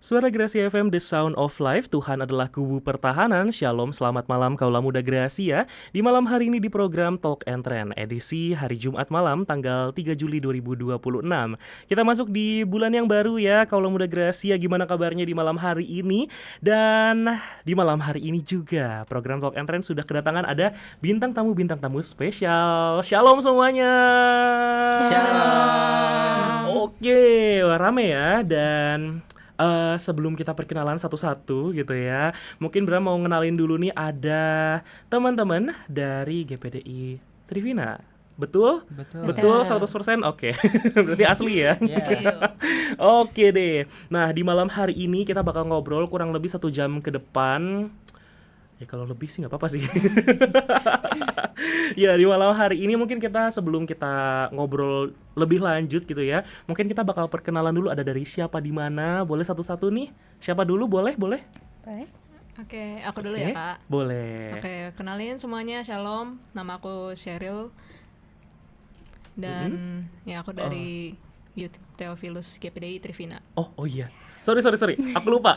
Suara Gracia FM, The Sound of Life. Tuhan adalah kubu pertahanan. Shalom, selamat malam kaulah muda Gracia. Di malam hari ini di program Talk and Trend, edisi hari Jumat malam, tanggal 3 Juli 2026. Kita masuk di bulan yang baru ya, kaulah muda Gracia. Gimana kabarnya di malam hari ini? Dan di malam hari ini juga, program Talk and Trend sudah kedatangan ada bintang tamu spesial. Shalom semuanya. Shalom. Oke, rame ya. Dan sebelum kita perkenalan satu-satu gitu ya, mungkin Bram mau ngenalin dulu nih, ada teman-teman dari GPDI Trivina. Betul? Betul 100%? Oke. Berarti asli ya? Yeah. Oke deh. Nah, di malam hari ini kita bakal ngobrol kurang lebih 1 jam ke depan. Ya kalau lebih sih nggak apa-apa sih. Ya, di malam hari ini mungkin kita sebelum kita ngobrol lebih lanjut gitu ya, mungkin kita bakal perkenalan dulu, ada dari siapa di mana. Boleh satu-satu nih? Siapa dulu? Boleh? Oke, aku dulu ya, Kak. Boleh. Oke, kenalin semuanya, shalom. Nama aku Cheryl. Dan ya aku dari Youth Theophilus GPDI Trivina. Oh iya. Sorry. Aku lupa.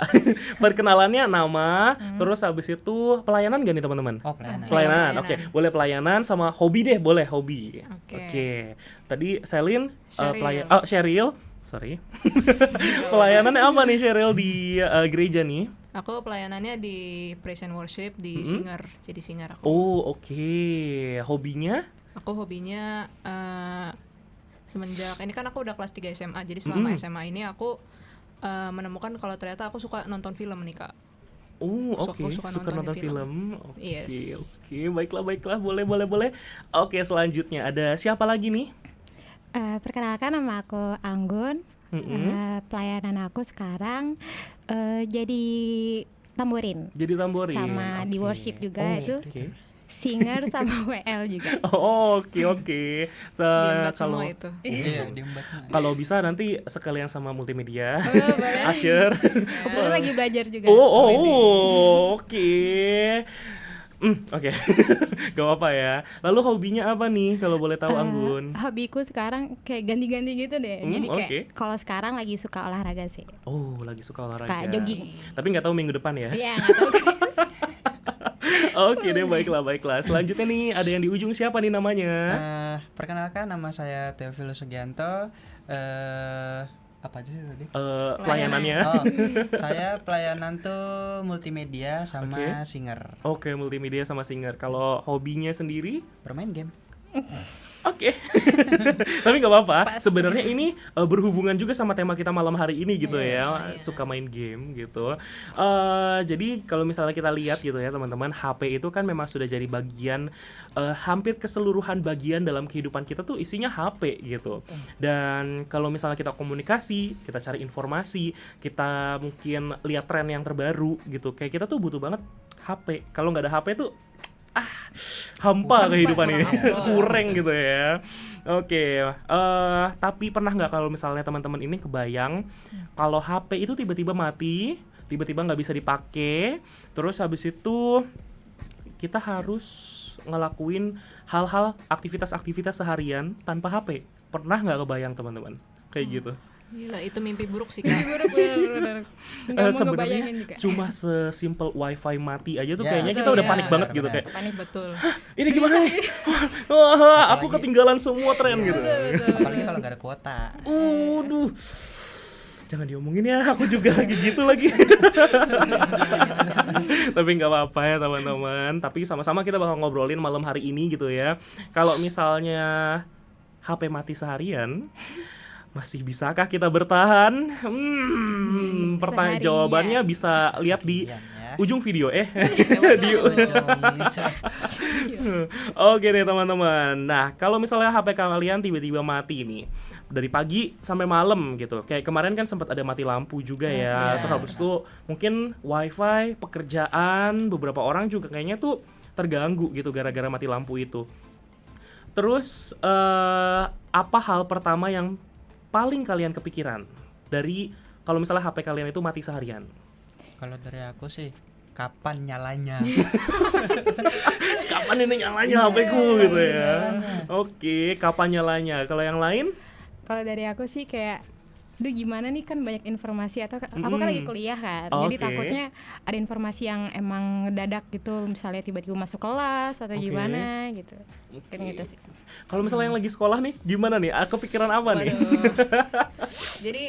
Perkenalannya nama, terus habis itu pelayanan gak nih teman-teman? Oh, pelayanan. Pelayanan. Oke. Boleh pelayanan sama hobi deh, boleh hobi. Oke. Tadi Selin Cheryl. Cheryl. Sorry. Pelayanannya apa nih Cheryl di gereja nih? Aku pelayanannya di Praise and Worship di singer. Jadi singer aku. Oh, oke. Hobinya? Aku hobinya semenjak ini kan aku udah kelas 3 SMA. Jadi selama SMA ini aku menemukan kalau ternyata aku suka nonton film nih, Kak. Oke. Aku suka Suka nonton nonton film. Oke, Yes. oke. Baiklah. Boleh. Oke, selanjutnya ada siapa lagi nih? Perkenalkan, nama aku Anggun. Pelayanan aku sekarang jadi tamborin. Jadi tamborin. Sama di Oke. worship juga itu. Oke. Singer sama WL juga. Oke. Diembat Kalau semua itu. Iya, diembat. kalau bisa nanti sekalian sama multimedia. Boleh. Asher. Kebetulan lagi belajar juga. Oke. Oke. Gak apa-apa ya. Lalu hobinya apa nih kalau boleh tahu, Anggun? Hobiku sekarang kayak ganti-ganti gitu deh. Jadi kayak kalau sekarang lagi suka olahraga sih. Oh, lagi suka olahraga. Suka jogging. Tapi nggak tahu minggu depan ya. Iya, nggak tahu. Oke deh, baiklah. Selanjutnya nih ada yang di ujung, siapa nih namanya? Perkenalkan, nama saya Theophilus Sugianto. Apa aja sih tadi? Pelayanannya. Saya pelayanan tuh multimedia sama Oke. singer. Oke, multimedia sama singer. Kalau hobinya sendiri? Bermain game. Oke. Tapi nggak apa-apa. Sebenarnya ini berhubungan juga sama tema kita malam hari ini gitu ya. Suka main game gitu. Jadi kalau misalnya kita lihat gitu ya teman-teman, HP itu kan memang sudah jadi bagian, hampir keseluruhan bagian dalam kehidupan kita tuh isinya HP gitu. Dan kalau misalnya kita komunikasi, kita cari informasi, kita mungkin lihat tren yang terbaru gitu, kayak kita tuh butuh banget HP. Kalau nggak ada HP tuh hampa kehidupan ini. Kurang gitu ya. Oke, tapi pernah nggak kalau misalnya teman-teman ini kebayang kalau HP itu tiba-tiba mati, tiba-tiba nggak bisa dipakai, terus habis itu kita harus ngelakuin hal-hal aktivitas seharian tanpa HP. Pernah nggak kebayang teman-teman kayak gitu? Gila, itu mimpi buruk sih, Kak. Bener. Sebenarnya cuma sesimpel wifi mati aja tuh kayaknya kita udah panik banget gitu, kayak Panik betul. ini gimana nih? Wah, aku ketinggalan semua tren gitu. Apalagi kalau nggak ada kuota. Duh. Jangan diomongin ya, aku juga lagi gitu lagi. Tapi nggak apa-apa ya teman-teman. Tapi sama-sama kita bakal ngobrolin malam hari ini gitu ya. Kalau misalnya HP mati seharian, masih bisakah kita bertahan? Pertanyaan jawabannya bisa lihat di ujung video di Oke deh teman-teman. Nah, kalau misalnya HP kalian tiba-tiba mati nih dari pagi sampai malam gitu. Kayak kemarin kan sempat ada mati lampu juga ya. Terus habis itu mungkin wifi, pekerjaan, beberapa orang juga kayaknya tuh terganggu gitu gara-gara mati lampu itu. Terus apa hal pertama yang paling kalian kepikiran dari kalau misalnya HP kalian itu mati seharian? Kalau dari aku sih, kapan nyalanya? Kapan ini nyalanya HP-ku gitu ya? Oke, kapan nyalanya? Kalau yang lain? Kalau dari aku sih kayak Duh gimana nih, kan banyak informasi, atau aku kan lagi kuliah kan, jadi takutnya ada informasi yang emang ngedadak gitu, misalnya tiba-tiba masuk kelas atau gimana gitu. Kayak gitu sih. Kalau misalnya yang lagi sekolah nih, gimana nih? Kepikiran apa nih? Jadi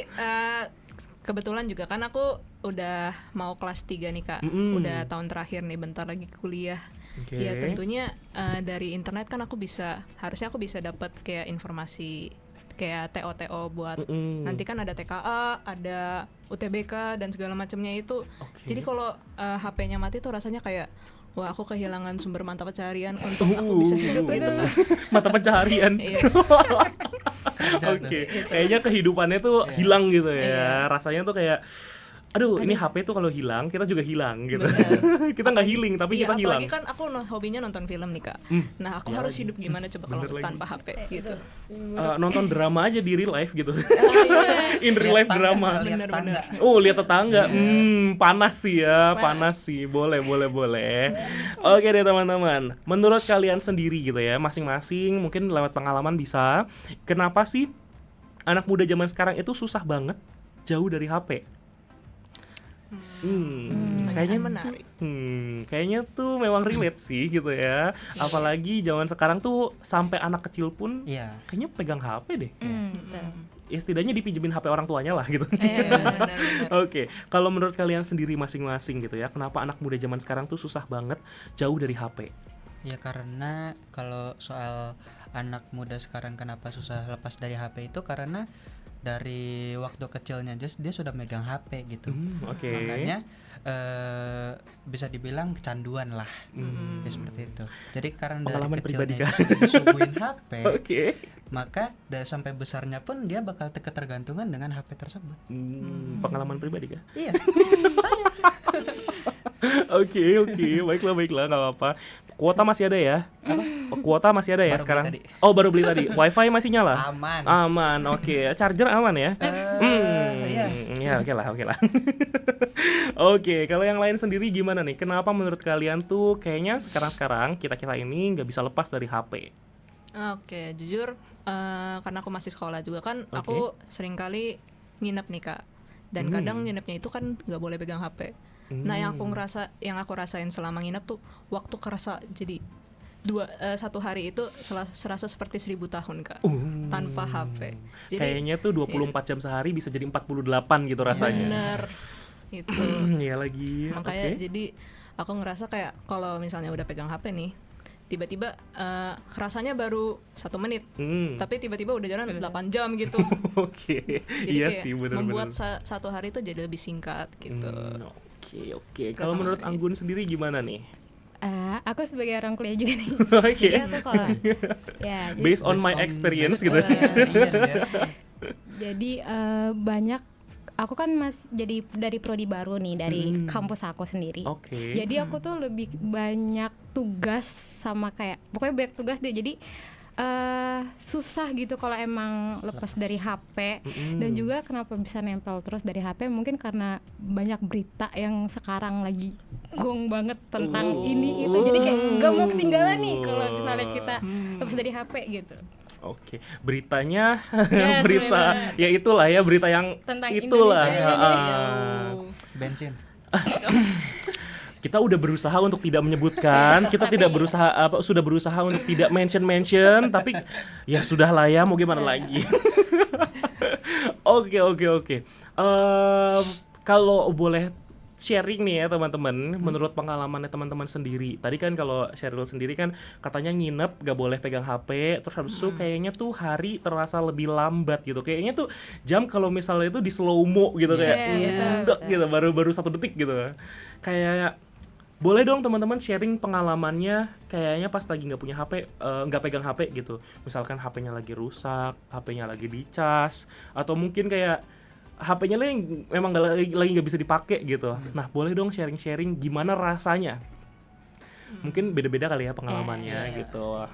kebetulan juga kan aku udah mau kelas 3 nih Kak, udah tahun terakhir nih, bentar lagi kuliah. Ya tentunya dari internet kan harusnya aku bisa dapat kayak informasi kayak TO buat nanti kan ada TKA, ada UTBK dan segala macamnya itu. Jadi kalau HP-nya mati tuh rasanya kayak wah, aku kehilangan sumber mata pencaharian untuk aku bisa hidup gitu. Mata pencaharian. Kayaknya kehidupannya tuh hilang gitu ya. Rasanya tuh kayak aduh, ini HP tuh kalau hilang, kita juga hilang gitu. Kita nggak healing, tapi kita hilang. Apalagi kan aku hobinya nonton film nih Kak. Nah, aku harus hidup gimana coba kalau tanpa HP gitu. Nonton drama aja di real life gitu. In real life drama. Bener-bener. Lihat tetangga. Panas sih ya, panas sih. Boleh. Oke deh teman-teman. Menurut kalian sendiri gitu ya, masing-masing mungkin lewat pengalaman bisa. Kenapa sih anak muda zaman sekarang itu susah banget jauh dari HP? Kayaknya tuh memang relate sih gitu ya. Apalagi zaman sekarang tuh sampai anak kecil pun kayaknya pegang HP deh. Ya setidaknya dipinjemin HP orang tuanya lah gitu. Oke, kalau menurut kalian sendiri masing-masing gitu ya, kenapa anak muda zaman sekarang tuh susah banget jauh dari HP? Ya karena kalau soal anak muda sekarang kenapa susah lepas dari HP itu karena dari waktu kecilnya dia sudah megang HP gitu. Makanya bisa dibilang kecanduan lah. Ya, seperti itu. Jadi karena pengalaman dari kecilnya pribadi, sudah disuguhin HP, maka sampai besarnya pun dia bakal ketergantungan dengan HP tersebut. Pengalaman pribadi kah? Iya. Oke, baiklah, nggak apa-apa. Kuota masih ada ya? Kuota masih ada ya sekarang? Baru beli tadi. Wifi masih nyala? Aman. Oke. Charger aman ya? Ya oke lah. Oke, kalau yang lain sendiri gimana nih? Kenapa menurut kalian tuh kayaknya sekarang kita ini nggak bisa lepas dari HP? Oke, jujur karena aku masih sekolah juga kan, aku sering kali nginep nih Kak. Dan kadang nginepnya itu kan nggak boleh pegang HP. Nah, yang aku rasain selama nginep tuh waktu kerasa jadi satu hari itu serasa seperti 1000 tahun Kak, tanpa HP. Jadi, kayaknya tuh 24 jam sehari bisa jadi 48 gitu rasanya. Bener itu. Iya lagi. Makanya jadi aku ngerasa kayak kalau misalnya udah pegang HP nih, tiba-tiba rasanya baru 1 menit, tapi tiba-tiba udah jalan 8 jam gitu. Jadi iya sih, bener-bener membuat satu hari itu jadi lebih singkat gitu. Oke. Kalau menurut Anggun sendiri gimana nih? Aku sebagai orang kuliah juga nih. Jadi aku kalau based on my experience gitu. Jadi banyak. Aku kan jadi dari prodi baru nih, dari kampus aku sendiri. Jadi aku tuh lebih banyak tugas sama kayak pokoknya banyak tugas deh. Jadi susah gitu kalau emang lepas dari HP. Dan juga kenapa bisa nempel terus dari HP, mungkin karena banyak berita yang sekarang lagi gong banget tentang ini itu. Jadi kayak gak mau ketinggalan nih kalau misalnya kita lepas dari HP gitu. Oke, beritanya berita ya itulah ya, berita yang tentang itulah. Bensin. Kita udah berusaha untuk tidak menyebutkan, kita tidak sudah berusaha untuk tidak mention, tapi ya sudahlah ya, mau gimana lagi. Oke. Kalau boleh sharing nih ya teman-teman, menurut pengalamannya teman-teman sendiri. Tadi kan kalau Sheryl sendiri kan katanya nginep gak boleh pegang HP, terus habis itu kayaknya tuh hari terasa lebih lambat gitu. Kayaknya tuh jam kalau misalnya itu di slow mo gitu, kayak gitu, baru 1 detik gitu. Kayak boleh dong teman-teman sharing pengalamannya kayaknya pas lagi nggak punya HP, nggak pegang HP gitu. Misalkan HP-nya lagi rusak, HP-nya lagi dicas, atau mungkin kayak HP-nya memang lagi nggak bisa dipakai gitu. Nah, boleh dong sharing-sharing gimana rasanya. Mungkin beda-beda kali ya pengalamannya gitu.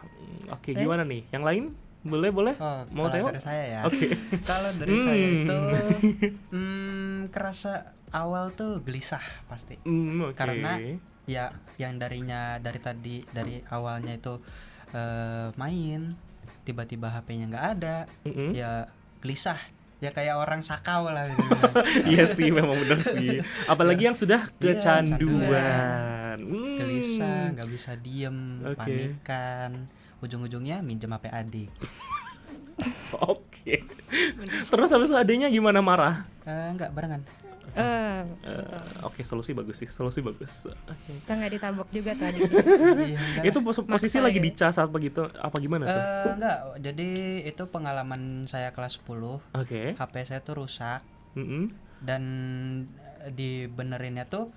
Oke, gimana nih? Yang lain? Boleh? Mau tengok? Dari saya ya. Oke. Kalau dari saya itu kerasa awal tuh gelisah pasti. Karena ya yang dari awalnya itu main, tiba-tiba HP-nya nggak ada, ya gelisah. ya kayak orang sakau lah gitu. Iya sih, memang benar sih. Apalagi yang sudah kecanduan. Gelisah, nggak bisa diem, panikan, ujung-ujungnya minjem HP adik. Oke. Terus habis itu adanya gimana, marah? Enggak, barengan. Oke, solusi bagus sih, solusi bagus. Kita nggak ditabok juga tadi. Itu posisi lagi dicas apa gitu, apa gimana tuh? Enggak, jadi itu pengalaman saya kelas 10. HP saya tuh rusak. Dan dibenerinnya tuh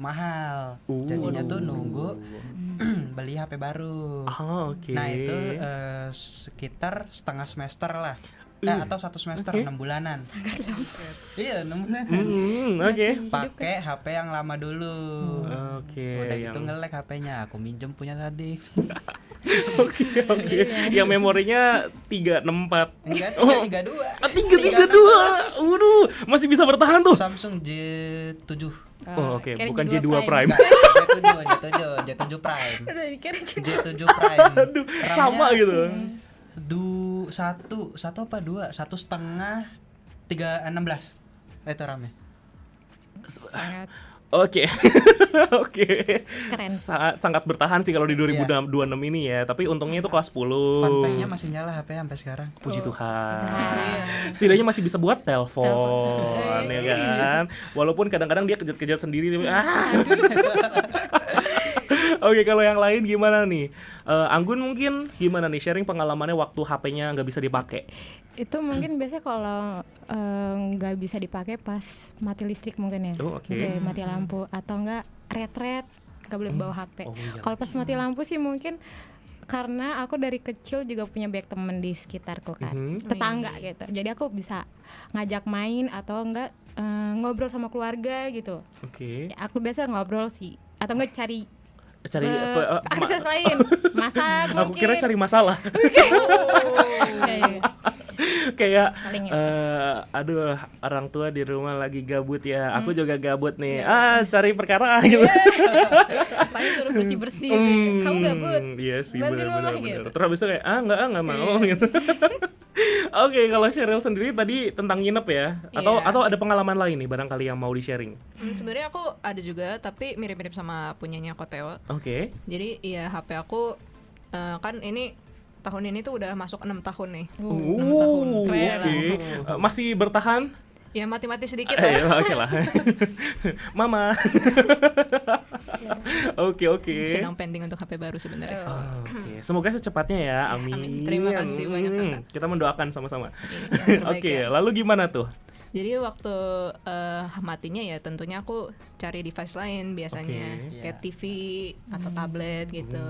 mahal. Jadinya tuh nunggu beli HP baru. Nah itu sekitar setengah semester lah. Atau 1 semester, 6 bulanan. Sangat lama. Iya, 6 bulanan. Pakai HP yang lama dulu. Udah gitu nge-lag HP-nya, aku minjem punya tadi. Oke. Yang memorinya 364. Enggak, 332. 332. Waduh, masih bisa bertahan tuh. Samsung J7. Oke, bukan J2 Prime. J7 Prime. J7 Prime. Aduh, sama gitu. Satu apa dua? 1,5 316. Itu RAM-nya. Oke. Keren. Sangat bertahan sih kalau di 2026 ini ya. Tapi untungnya itu kelas 10. Fun fact-nya masih nyala HP sampai sekarang. Puji Tuhan. Setidaknya masih bisa buat telepon, ya kan. Walaupun kadang-kadang dia kejat-kejat sendiri. Oke, kalau yang lain gimana nih? Anggun mungkin gimana nih sharing pengalamannya waktu HP-nya nggak bisa dipakai? Itu mungkin biasanya kalau nggak bisa dipakai pas mati listrik mungkin ya. Mati lampu atau enggak retret, nggak boleh bawa HP. Kalau pas mati lampu sih mungkin karena aku dari kecil juga punya banyak temen di sekitarku kan, tetangga gitu. Jadi aku bisa ngajak main atau enggak ngobrol sama keluarga gitu. Aku biasa ngobrol sih atau enggak cari akses lain, masak mungkin. Aku kira cari masalah. Kayak aduh, orang tua di rumah lagi gabut ya, aku juga gabut nih. Cari perkara gitu. Paling suruh bersih-bersih. Kamu gabut. Iya sih, benar. Gitu. Terus habis itu kayak enggak mau gitu. Oke, kalau Cheryl sendiri tadi tentang nginep ya, atau ada pengalaman lain nih barangkali yang mau di-sharing? Sebenarnya aku ada juga, tapi mirip-mirip sama punyanya Koteo. Jadi ya HP aku kan ini tahun ini tuh udah masuk 6 tahun nih. 6 tahun. Masih bertahan? Ya mati-mati sedikit lah. Oke lah. Mama. Oke. Sedang pending untuk HP baru sebenarnya. Semoga secepatnya ya. Amin. Terima kasih banyak. Kita mendoakan sama-sama. Lalu gimana tuh? Jadi waktu matinya ya tentunya aku cari device lain biasanya, kayak TV atau tablet gitu.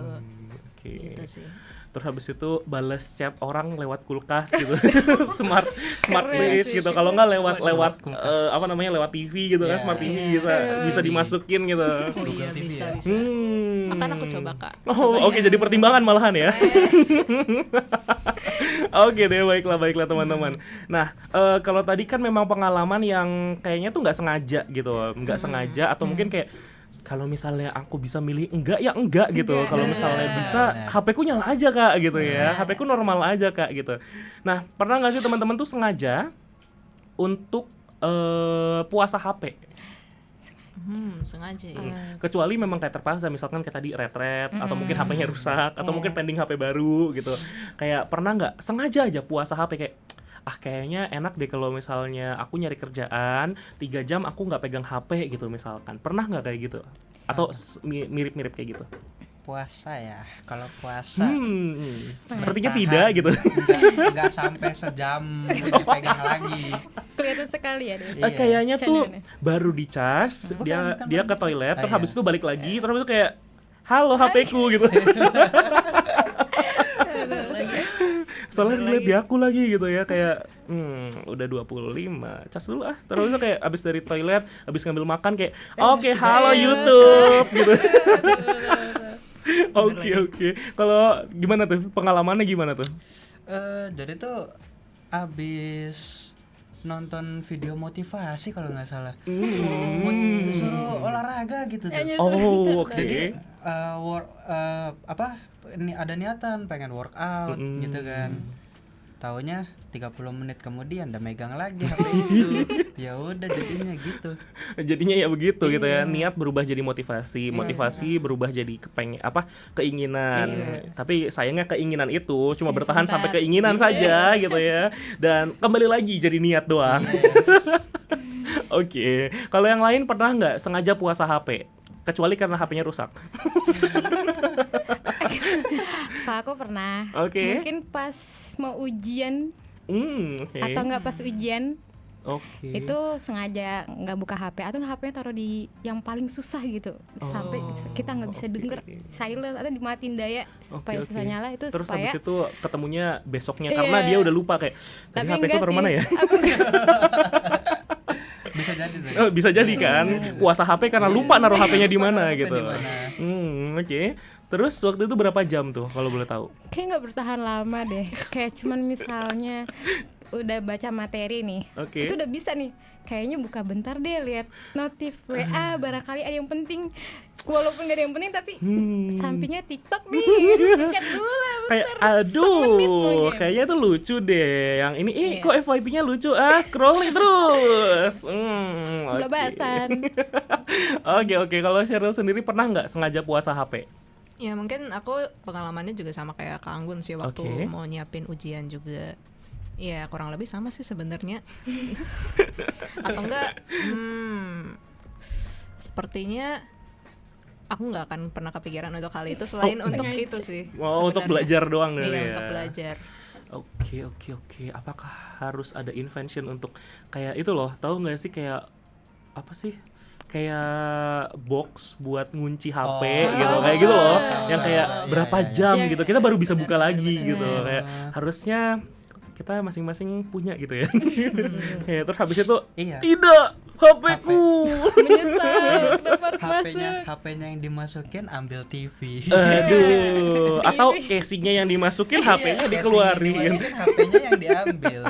Gitu sih. Terus habis itu balas chat orang lewat kulkas gitu. smart fridge gitu. Kalau nggak lewat lewat TV gitu kan, smart TV bisa dimasukin gitu. Bisa. Akan aku coba, Kak. Jadi pertimbangan malahan ya. Oke deh, baiklah teman-teman. Nah, kalau tadi kan memang pengalaman yang kayaknya tuh nggak sengaja gitu, sengaja atau mungkin kayak kalau misalnya aku bisa milih enggak gitu. Kalau misalnya bisa HP-ku nyala aja Kak gitu ya. HP-ku normal aja Kak gitu. Nah, pernah enggak sih teman-teman tuh sengaja untuk puasa HP? Sengaja ya. Kecuali memang kayak terpaksa, misalkan kayak tadi retret atau mungkin HP-nya rusak atau mungkin pending HP baru gitu. Kayak pernah enggak sengaja aja puasa HP kayak kayaknya enak deh kalau misalnya aku nyari kerjaan 3 jam aku nggak pegang HP gitu misalkan. Pernah nggak kayak gitu? Atau mirip-mirip kayak gitu? Puasa ya. Kalau puasa sepertinya tidak gitu. Nggak sampai sejam dipegang lagi. Kelihatan sekali ya deh. Kayaknya tuh baru dicas, dia ke toilet, terus habis itu balik lagi, terus habis itu kayak halo HP-ku gitu. Soalnya dilihat di aku lagi gitu ya, kayak udah 25, cas dulu terus kayak abis dari toilet, abis ngambil makan kayak oke, halo YouTube gitu. Oke. Kalau gimana tuh pengalamannya gimana tuh? Jadi tuh abis nonton video motivasi kalau nggak salah, suruh olahraga gitu tuh. Jadi ini ada niatan pengen workout gitu kan. taunya 30 menit kemudian udah megang lagi HP itu. Ya udah jadinya gitu. Jadinya ya begitu gitu ya. Niat berubah jadi motivasi, motivasi berubah jadi keinginan. Tapi sayangnya keinginan itu cuma bertahan sampai keinginan saja gitu ya. Dan kembali lagi jadi niat doang. Oke. Kalau yang lain pernah nggak sengaja puasa HP? Kecuali karena HP-nya rusak. Kalau aku pernah. Mungkin pas mau ujian. Atau nggak pas ujian. Itu sengaja nggak buka HP atau HP-nya taruh di yang paling susah gitu sampai kita nggak bisa denger, silent atau dimatiin daya supaya susah nyala itu. Terus supaya habis itu ketemunya besoknya karena dia udah lupa kayak tadi HP itu taruh mana ya? Bisa jadi deh. Bisa jadi kan puasa HP karena lupa naruh HP-nya di mana gitu. Terus waktu itu berapa jam tuh kalau boleh tahu? Kayak nggak bertahan lama deh. Kayak cuman misalnya udah baca materi nih, itu udah bisa nih. Kayaknya buka bentar deh, lihat notif WA, barangkali ada yang penting. Walaupun gak ada yang penting tapi sampingnya TikTok nih, chat dulu lah bentar. Kayak kayaknya tuh lucu deh. Yang ini kok FYP-nya lucu, scrolling terus. Udah bahasan. Oke. Kalau Cheryl sendiri pernah nggak sengaja puasa HP? Ya mungkin aku pengalamannya juga sama kayak Kak Anggun sih waktu mau nyiapin ujian juga. Ya kurang lebih sama sih sebenarnya. Atau enggak sepertinya aku nggak akan pernah kepikiran untuk hal itu selain untuk itu sih. Untuk belajar doang dari ya. Untuk belajar. Oke. Apakah harus ada invention untuk kayak itu loh? Tahu nggak sih kayak apa sih? Kayak box buat ngunci HP gitu, kayak gitu loh. Yang kayak berapa jam gitu kita baru bisa buka lagi gitu. Kayak harusnya kita masing-masing punya gitu ya. Ya terus habis itu tidak HP-ku menyesal kenapa harus masuk. HP-nya yang dimasukin ambil TV. Aduh, atau casingnya yang dimasukin HP-nya dikeluarin. HP-nya yang diambil.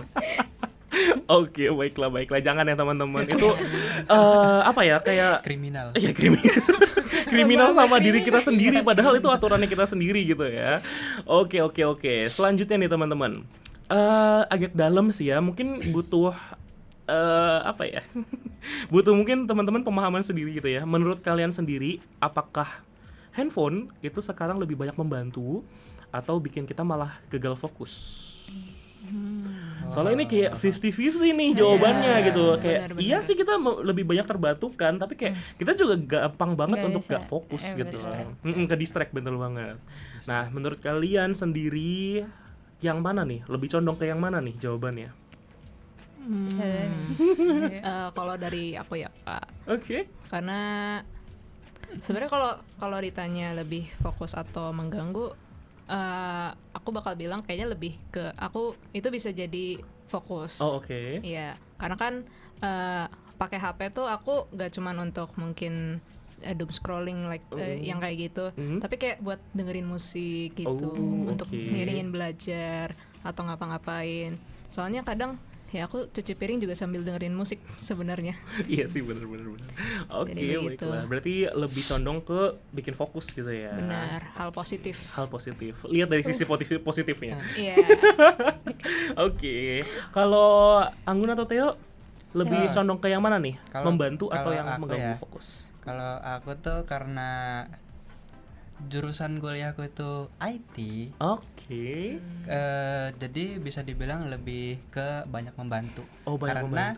Oke, baiklah. Jangan ya teman-teman. Itu apa ya kayak kriminal. Iya, kriminal sama diri kita sendiri padahal itu aturannya kita sendiri gitu ya. Oke. Selanjutnya nih teman-teman. Agak dalam sih ya. Mungkin butuh apa ya? Butuh mungkin teman-teman pemahaman sendiri gitu ya. Menurut kalian sendiri apakah handphone itu sekarang lebih banyak membantu atau bikin kita malah gagal fokus? Soalnya ini kayak 50-50 nih jawabannya gitu. Kayak bener. Iya sih kita lebih banyak terbantukan, tapi kayak kita juga gampang banget untuk gak fokus gitu. Ke distract bener banget. Nah, menurut kalian sendiri yang mana nih? Lebih condong ke yang mana nih jawabannya? Kalau dari aku ya Kak. Karena sebenarnya kalau ditanya lebih fokus atau mengganggu, aku bakal bilang kayaknya lebih ke aku itu bisa jadi fokus. Iya, karena kan pakai HP tuh aku gak cuman untuk mungkin doom scrolling yang kayak gitu, tapi kayak buat dengerin musik gitu, untuk ngiringin belajar atau ngapa-ngapain. Soalnya kadang ya aku cuci piring juga sambil dengerin musik sebenarnya. Iya sih benar. Oke, baiklah. Berarti lebih condong ke bikin fokus gitu ya. Benar, hal positif. Lihat dari sisi positifnya. Iya. Oke. Kalau Anggun atau Theo lebih condong ke yang mana nih? Membantu atau yang mengganggu fokus? Kalau aku tuh karena jurusan kuliahku itu IT. Jadi bisa dibilang lebih ke banyak membantu. Karena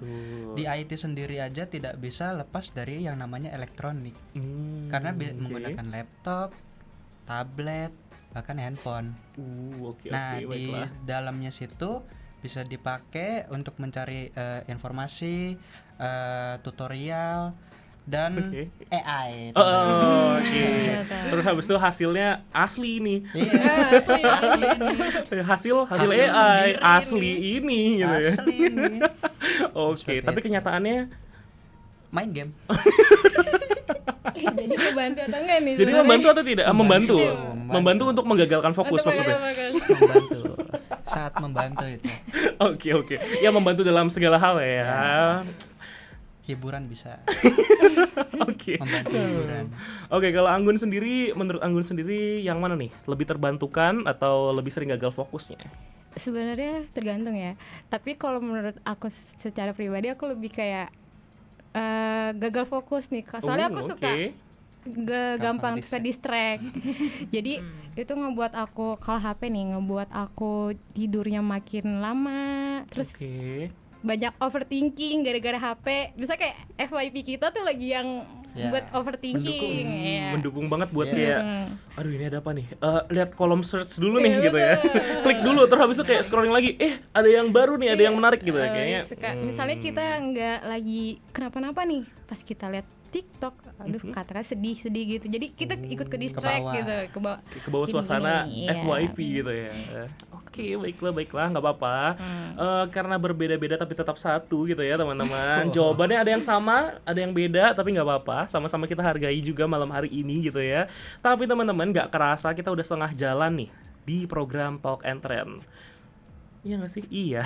di IT sendiri aja tidak bisa lepas dari yang namanya elektronik. Karena menggunakan laptop, tablet, bahkan handphone. Di dalamnya situ bisa dipakai untuk mencari informasi, tutorial dan AI. Terus habis itu hasilnya asli ini. Hasil AI asli ini gitu ya. Tapi kenyataannya main game. Jadi membantu atau enggak nih? Jadi membantu atau tidak? Membantu untuk menggagalkan fokus maksudnya. Membantu. Saat membantu itu. Oke. Ya membantu dalam segala hal ya. Hiburan bisa. Membantu hiburan. Kalau menurut Anggun sendiri yang mana nih? Lebih terbantukan atau lebih sering gagal fokusnya? Sebenarnya tergantung ya. Tapi kalau menurut aku secara pribadi aku lebih kayak gagal fokus nih. Soalnya aku suka gampang ke distract. Jadi itu ngebuat aku kalau HP nih ngebuat aku tidurnya makin lama. Terus banyak overthinking gara-gara HP. Bisa kayak FYP kita tuh lagi yang buat overthinking. Mendukung banget buat kayak aduh ini ada apa nih? Lihat kolom search dulu nih gitu ya. Klik dulu terus habis itu kayak scrolling lagi. Ada yang baru nih, ada yang menarik gitu kayaknya. Misalnya kita nggak lagi kenapa-napa nih, pas kita lihat TikTok, aduh katanya sedih-sedih gitu. Jadi kita ikut ke distract gitu, ke bawah suasana FYP gitu ya. Oke, baiklah, nggak apa-apa. Karena berbeda-beda tapi tetap satu gitu ya teman-teman. Jawabannya ada yang sama, ada yang beda, tapi nggak apa-apa. Sama-sama kita hargai juga malam hari ini gitu ya. Tapi teman-teman nggak kerasa kita udah setengah jalan nih di program Talk and Trend. Iya gak sih? Iya.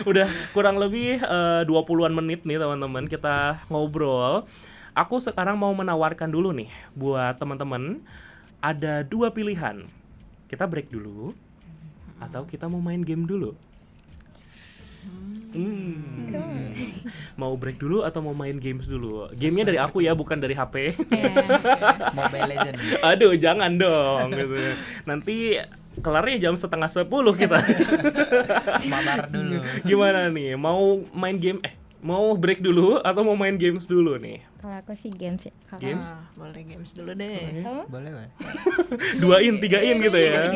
Udah kurang lebih 20-an menit nih teman-teman kita ngobrol. Aku sekarang mau menawarkan dulu nih buat teman-teman. Ada 2 pilihan. Kita break dulu atau kita mau main game dulu? Mau break dulu atau mau main games dulu? Gamenya dari aku ya, bukan dari HP. Mobile Legend. Aduh, jangan dong gitu. Nanti kelarnya jam 9:30 kita. Mabar dulu. Gimana nih? Mau main game? Mau break dulu atau mau main games dulu nih? Kalau aku sih games ya. Games? Boleh games dulu deh. Boleh, Weh. 2-in, 3-in gitu ya.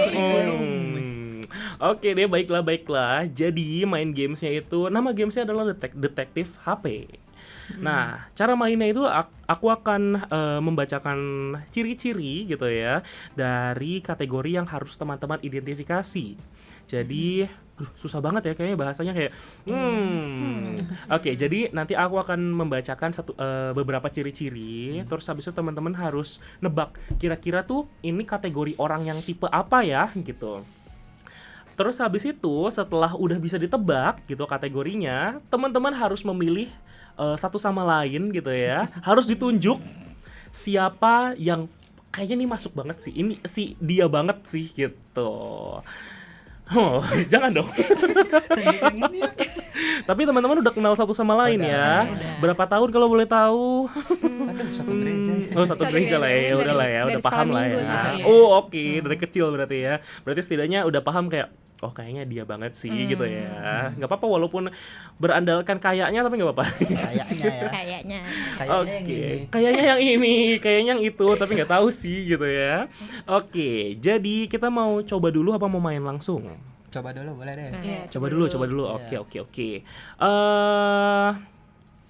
Oke deh, baiklah. Jadi main gamesnya itu, nama gamesnya adalah Detektif HP. Nah, cara mainnya itu aku akan membacakan ciri-ciri gitu ya dari kategori yang harus teman-teman identifikasi. Jadi susah banget ya kayaknya bahasanya kayak Oke, jadi nanti aku akan membacakan beberapa ciri-ciri, terus habis itu teman-teman harus nebak kira-kira tuh ini kategori orang yang tipe apa ya gitu. Terus habis itu setelah udah bisa ditebak gitu kategorinya, teman-teman harus memilih satu sama lain gitu ya. Harus ditunjuk siapa yang kayaknya nih masuk banget sih. Ini si dia banget sih gitu. Oh, jangan dong. Tapi teman-teman udah kenal satu sama lain ya. Berapa tahun kalau boleh tahu? Satu gereja. Oh, satu gereja lah ya. Udah lah ya, udah paham lah ya. Oke, dari kecil berarti ya. Berarti setidaknya udah paham kayak oh kayaknya dia banget sih gitu ya. Nggak apa-apa walaupun berandalkan kayaknya tapi nggak apa-apa. Kayaknya Kayaknya yang ini, kayaknya yang itu tapi nggak tahu sih gitu ya. Oke, jadi kita mau coba dulu apa mau main langsung? Coba dulu boleh deh. Coba dulu. Oke.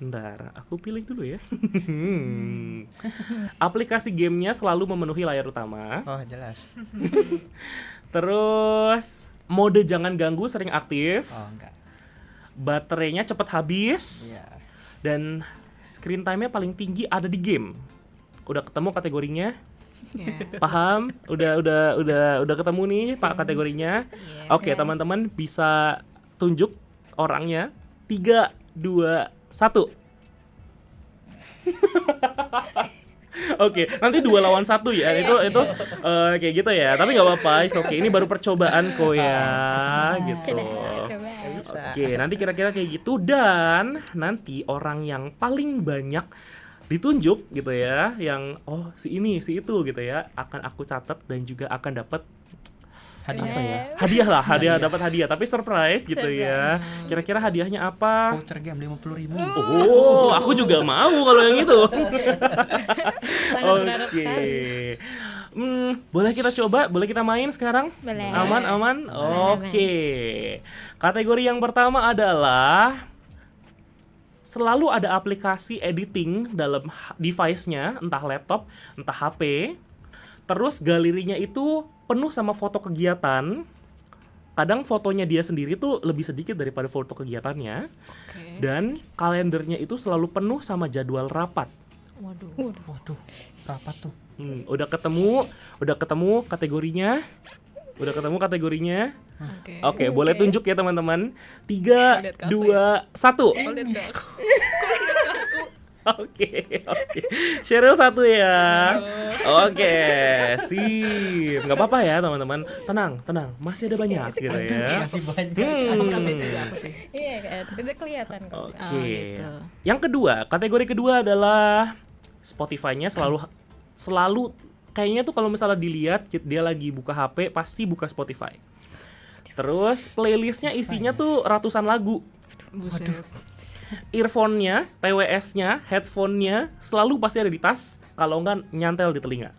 Bentar, aku pilih dulu ya. Aplikasi gamenya selalu memenuhi layar utama. Oh, jelas. Terus mode jangan ganggu sering aktif. Oh, enggak. Baterainya cepat habis. Iya. Dan screen time-nya paling tinggi ada di game. Udah ketemu kategorinya? Paham? Udah ketemu nih Pak kategorinya. Oke, teman-teman bisa tunjuk orangnya. 3, 2, 1. Oke, nanti 2 lawan 1 ya. Itu kayak gitu ya. Tapi nggak apa-apa. Oke, ini baru percobaan kok ya, gitu. Oke, nanti kira-kira kayak gitu dan nanti orang yang paling banyak ditunjuk gitu ya, yang si ini, si itu gitu ya, akan aku catat dan juga akan dapat hadiah dapat hadiah tapi surprise gitu ya. Kira-kira hadiahnya apa? Voucher game 50.000. Oh, aku juga mau kalau yang itu. Oke. Boleh kita coba? Boleh kita main sekarang? Boleh. Aman? Oke. Kategori yang pertama adalah selalu ada aplikasi editing dalam device-nya, entah laptop, entah HP. Terus galerinya itu penuh sama foto kegiatan. Kadang fotonya dia sendiri tuh lebih sedikit daripada foto kegiatannya. Dan kalendernya itu selalu penuh sama jadwal rapat. Waduh, rapat tuh. Udah ketemu kategorinya. Oke, boleh tunjuk ya teman-teman. 3, 2, 1. Oke. Sheryl 1 ya. Oke, sip. Nggak apa-apa ya teman-teman. Tenang. Masih ada banyak gitu ya. Masih banyak. Aku merasa itu juga aku sih. Iya kan, udah kelihatan kok. Oke. Gitu. Yang kedua, kategori kedua adalah Spotify-nya selalu kayaknya tuh kalau misalnya dilihat dia lagi buka HP pasti buka Spotify. Terus playlistnya isinya tuh ratusan lagu. Buset. Earphone-nya, TWS-nya, headphone-nya selalu pasti ada di tas, kalau enggak nyantel di telinga.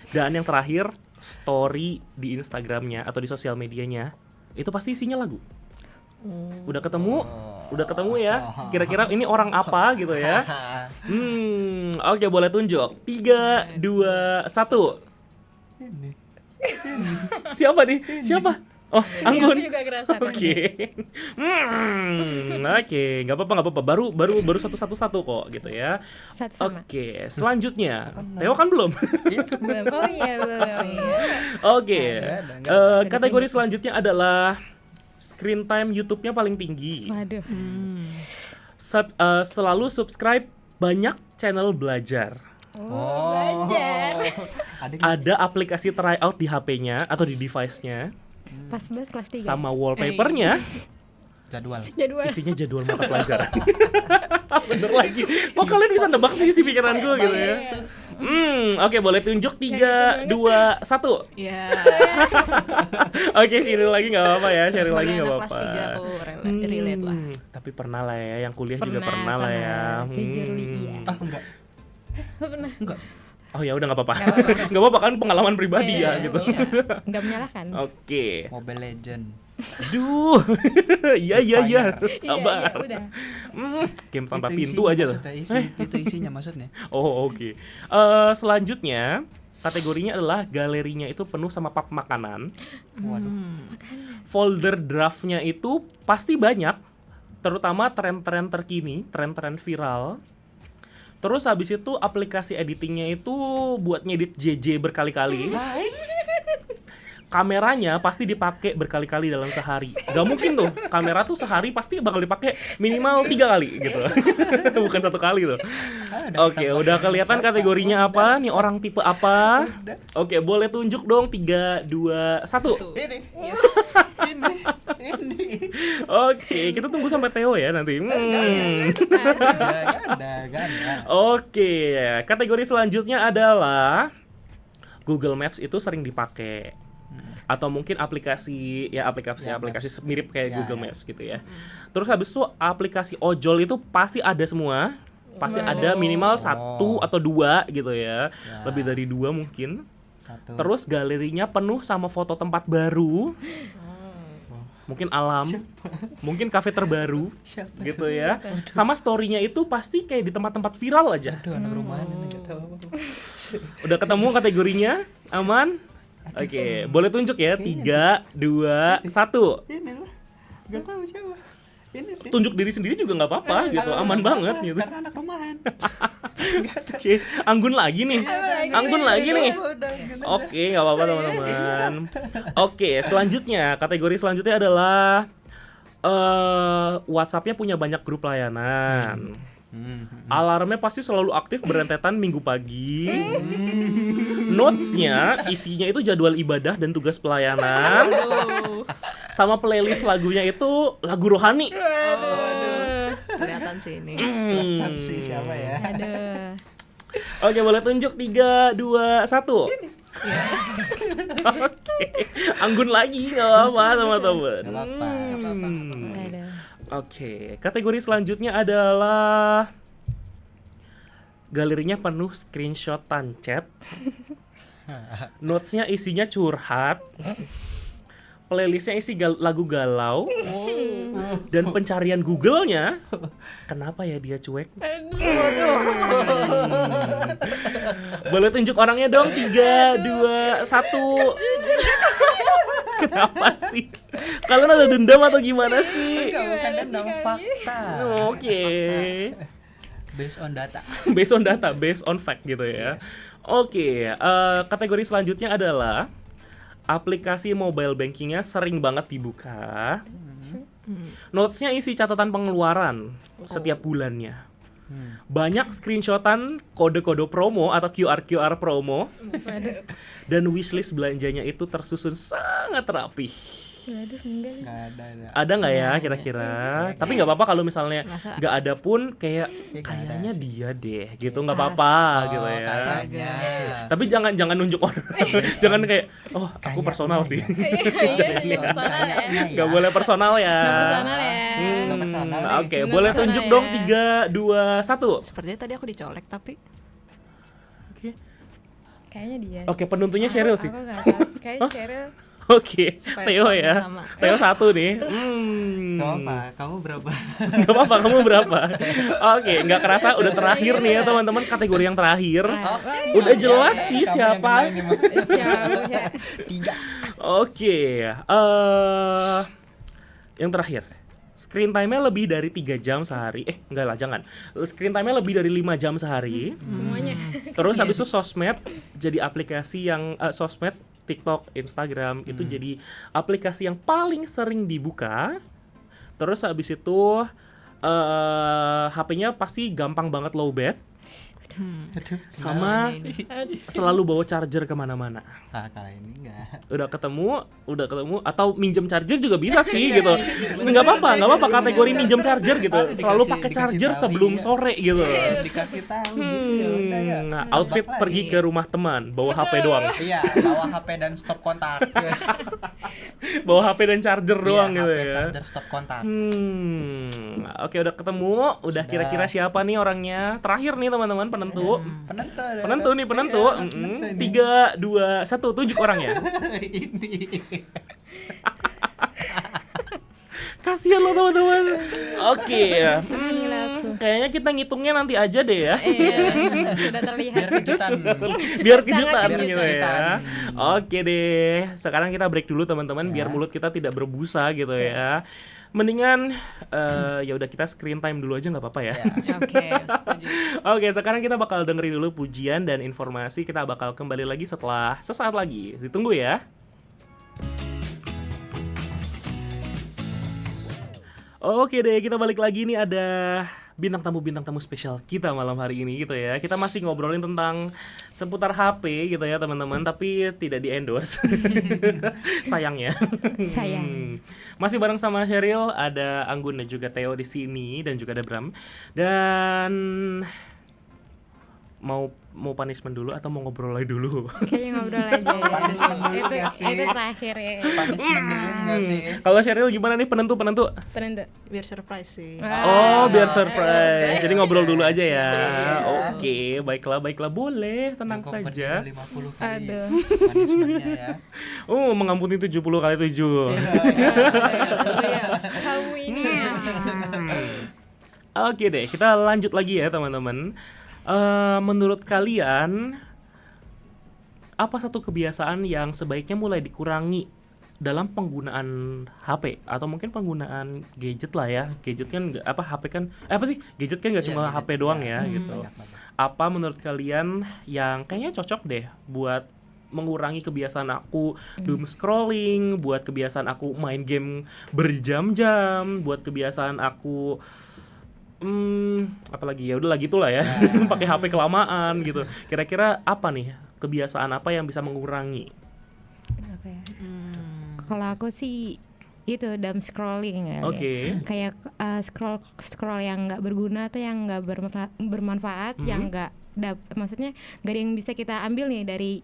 Dan yang terakhir, story di Instagram-nya atau di sosial medianya itu pasti isinya lagu. Udah ketemu ya. Kira-kira ini orang apa gitu ya? Oke, boleh tunjuk. 3, 2, 1. Ini. Siapa nih? Siapa? Oh, Anggun. Aku juga ngerasakan. Oke. Oke, nggak apa-apa. Baru satu kok gitu ya. Satu sama. Oke, selanjutnya. Theo kan belum. Belum. Oh iya, belum. Oke. Kategori selanjutnya adalah screen time YouTube-nya paling tinggi. Waduh. Selalu subscribe banyak channel belajar. Belajar. Ada aplikasi tryout di HP-nya atau di device-nya. Pas banget kelas 3. Sama wallpaper-nya Jadwal. isinya jadwal mata pelajaran. Bener lagi. Kok kalian bisa nebak sih isi pikiran gue gitu ya? Oke, boleh tunjuk 3, 2, 1. Ya. Oke, Sheryl lagi nggak apa-apa ya. Sheryl lagi nggak Kelas apa-apa. 3 aku relate lah. Tapi pernah lah ya, yang kuliah juga pernah lah ya. Jujur iya. Enggak. Pernah. Enggak. Oh ya udah nggak apa-apa. Nggak apa-apa kan pengalaman pribadi ya gitu. Enggak menyalahkan. Oke. Mobile Legend. Aduh. Iya. Sabar. Iya, udah. Game tanpa Itu pintu isinya aja tuh. maksudnya, itu isinya maksudnya. Oh, oke. Selanjutnya kategorinya adalah galerinya itu penuh sama pap makanan. Waduh. Folder draftnya itu pasti banyak, terutama tren-tren terkini, tren-tren viral. Terus habis itu aplikasi editingnya itu buat ngedit JJ berkali-kali. Kameranya pasti dipakai berkali-kali dalam sehari. Gak mungkin tuh, kamera tuh sehari pasti bakal dipakai minimal 3 kali gitu. Bukan 1 kali tuh. Oke, udah kelihatan kategorinya apa? Nih orang tipe apa? Oke, boleh tunjuk dong 3, 2, 1. Ini. Yes. Ini. Oke, kita tunggu sampai Theo ya nanti. Ganda. Oke, kategori selanjutnya adalah Google Maps itu sering dipakai. Atau mungkin aplikasi mirip kayak Google Maps gitu ya. Terus habis itu aplikasi ojol itu pasti ada semua. Pasti ada minimal 1 atau 2 gitu ya. Lebih dari 2 mungkin. Terus galerinya penuh sama foto tempat baru. Mungkin alam. Mungkin kafe terbaru. Gitu ya. Sama story-nya itu pasti kayak di tempat-tempat viral aja. Aduh, anak rumahan enggak tahu. Udah ketemu kategorinya? Aman? Oke, boleh tunjuk ya. 3, 2, 1. Inilah. Enggak tahu siapa. Ini sih. Tunjuk diri sendiri juga nggak apa-apa gitu, aman banget gitu. Karena anak rumahan. Oke, Anggun lagi nih. Oke, nggak apa-apa teman-teman. Oke, selanjutnya kategori selanjutnya adalah WhatsApp-nya punya banyak grup layanan. Alarmnya pasti selalu aktif berentetan minggu pagi. Notes-nya isinya itu jadwal ibadah dan tugas pelayanan. Sama playlist lagunya itu lagu rohani. Kelihatan sih ini. Kelihatan sih siapa ya. Aduh. Oke, boleh tunjuk 3, 2, 1. Oke, Anggun lagi nggak apa-apa teman-teman. Nggak apa-apa. Aduh. Oke, kategori selanjutnya adalah galerinya penuh screenshotan chat. Notes-nya isinya curhat. Playlistnya isi lagu galau. Dan pencarian Google-nya, kenapa ya dia cuek? Boleh tunjuk orangnya dong. 3, 2, 1. Kenapa sih? Kalian ada dendam atau gimana sih? Bukan dendam, fakta. Oke. Based on data. Based on fact gitu ya. Oke, kategori selanjutnya adalah aplikasi mobile bankingnya sering banget dibuka. Notes-nya isi catatan pengeluaran setiap bulannya. banyak screenshotan kode-kode promo atau QR promo, dan wishlist belanjanya itu tersusun sangat rapi. Waduh, enggak. Ada nggak ya kira-kira? Tapi nggak apa-apa kalau misalnya nggak ada pun kayaknya dia deh gitu, nggak apa-apa gitu ya. Kayaknya. Tapi jangan nunjuk orang. Jangan kayak aku personal sih. Nggak boleh personal ya. Oke, boleh tunjuk dong 3, 2, 1. Sepertinya tadi aku dicolek tapi. Oke. Kayaknya dia. Oke, penuntunya Cheryl sih. Aku nggak tahu. Kayak Cheryl. Oke, Supaya Theo ya. sama. Theo 1 nih. Gak apa, kamu berapa? Gak apa-apa, kamu berapa? Oke, nggak kerasa udah terakhir nih ya teman-teman, kategori yang terakhir. Udah jelas sih siapa. Jauh ya. 3. Oke, yang terakhir. Screen time-nya lebih dari 3 jam sehari. Enggak lah, jangan. Screen time-nya lebih dari 5 jam sehari. Semuanya. Terus habis itu sosmed jadi aplikasi yang sosmed, TikTok, Instagram itu jadi aplikasi yang paling sering dibuka. Terus habis itu HP-nya pasti gampang banget lowbat. Sama selalu bawa charger kemana-mana. Kalau ini enggak. Udah ketemu atau minjem charger juga bisa sih gitu. Nggak apa-apa kategori minjem charger gitu. Selalu pakai charger sebelum sore gitu. Dikasih tahu gitu. Nah, outfit pergi ke rumah teman, bawa HP doang. Iya, bawa HP dan stop kontak. Bawa HP dan charger doang gitu HP, ya. charger, stop kontak. Oke, udah ketemu, udah kira-kira siapa nih orangnya? Terakhir nih teman-teman, penentu. Penentu nih. 3, 2, 1, tunjuk orangnya. Ini. Kasihan lo teman-teman. Oke. Aku. Kayaknya kita ngitungnya nanti aja deh ya. Sudah terlihat. Biar kejutan Sangat gitu ya. Oke deh. Sekarang kita break dulu teman-teman, biar mulut kita tidak berbusa gitu ya. Mendingan ya udah kita screen time dulu aja nggak apa-apa ya. Oke, setuju. Oke, sekarang kita bakal dengerin dulu pujian dan informasi. Kita bakal kembali lagi setelah sesaat lagi. Ditunggu ya. Oke deh, kita balik lagi nih, ada bintang tamu spesial kita malam hari ini gitu ya. Kita masih ngobrolin tentang seputar HP gitu ya teman-teman, tapi tidak di-endorse. Sayangnya. Masih bareng sama Cheryl, ada Anggun dan juga Theo di sini, dan juga ada Bram. Dan mau punishment dulu atau mau ngobrol lagi dulu? Kayaknya ngobrol aja ya. Punishment dulu nggak sih? Itu terakhir ya. Punishment dulu nggak sih? Kalau Cheryl gimana nih penentu? Penentu. Biar surprise sih. Oh, biar surprise. Jadi ngobrol dulu aja ya. Oke, baiklah, boleh, tenang saja. 50 kali. Aduh. Punishment-nya ya. Mengampuni 70 kali 7. Kamu ini ya. Oke deh, kita lanjut lagi ya teman-teman. Menurut kalian, apa satu kebiasaan yang sebaiknya mulai dikurangi dalam penggunaan HP atau mungkin penggunaan gadget lah ya? Gadget kan HP kan gadget kan nggak cuma HP doang ya gitu. Apa menurut kalian yang kayaknya cocok deh buat mengurangi kebiasaan aku doom scrolling, buat kebiasaan aku main game berjam-jam, buat kebiasaan aku apalagi ya udahlah gitulah ya. Pakai HP kelamaan gitu. Kira-kira apa nih kebiasaan apa yang bisa mengurangi? Kalau aku sih itu doom scrolling ya. Kayak scroll yang nggak berguna atau yang nggak bermanfaat, yang maksudnya nggak ada yang bisa kita ambil nih dari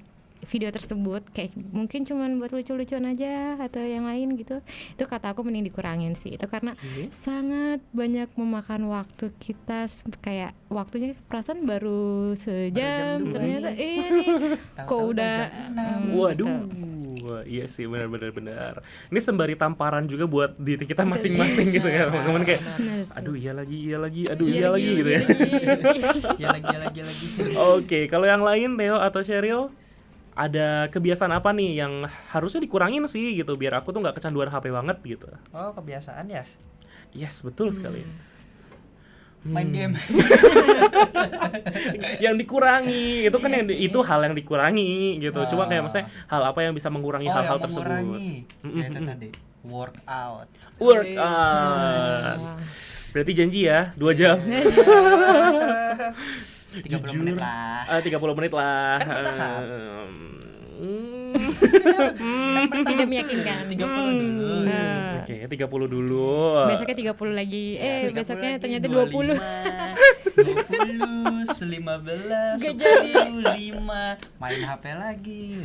video tersebut, kayak mungkin cuman buat lucu-lucuan aja atau yang lain gitu. Itu kata aku mending dikurangin sih. Itu karena sangat banyak memakan waktu kita, kayak waktunya perasaan baru sejam ternyata ini kok udah waduh. Wah, iya sih benar. Ini sembari tamparan juga buat diri kita masing-masing gitu ya teman-teman, kayak aduh iya lagi gitu ya. Iya lagi. Oke, kalau yang lain Theo atau Cheryl, ada kebiasaan apa nih yang harusnya dikurangin sih gitu biar aku tuh nggak kecanduan HP banget gitu? Oh, kebiasaan ya? Yes, betul sekali. Main game. Yang dikurangi itu kan itu hal yang dikurangi gitu. Cuma kayak maksudnya hal apa yang bisa mengurangi hal-hal tersebut? Ya itu tadi workout. Berarti janji ya 2 jam. 30 menit lah. 30 menit lah. Kan bertahap. Tidak meyakinkan. 30 dulu. Oke, 30 dulu. Besoknya 30 lagi. 30 Besoknya lagi, ternyata 20. 20, 15, Gak jadi. 5, main HP lagi.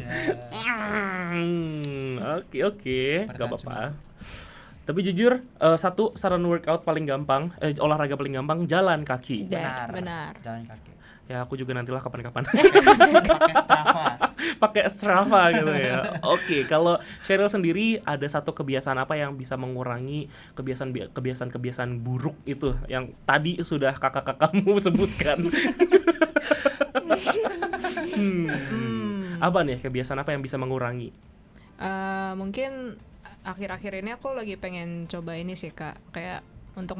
Oke, gak Bertahan apa-apa. Tapi jujur, satu saran workout paling gampang, olahraga paling gampang, jalan kaki. Benar. Jalan kaki. Ya aku juga nantilah kapan-kapan. Pakai Strava. Pakai Strava gitu ya. Oke, kalau Cheryl sendiri ada satu kebiasaan apa yang bisa mengurangi kebiasaan buruk itu yang tadi sudah kakak-kakakmu sebutkan? Apa nih kebiasaan apa yang bisa mengurangi? Mungkin akhir-akhir ini aku lagi pengen coba ini sih Kak, kayak untuk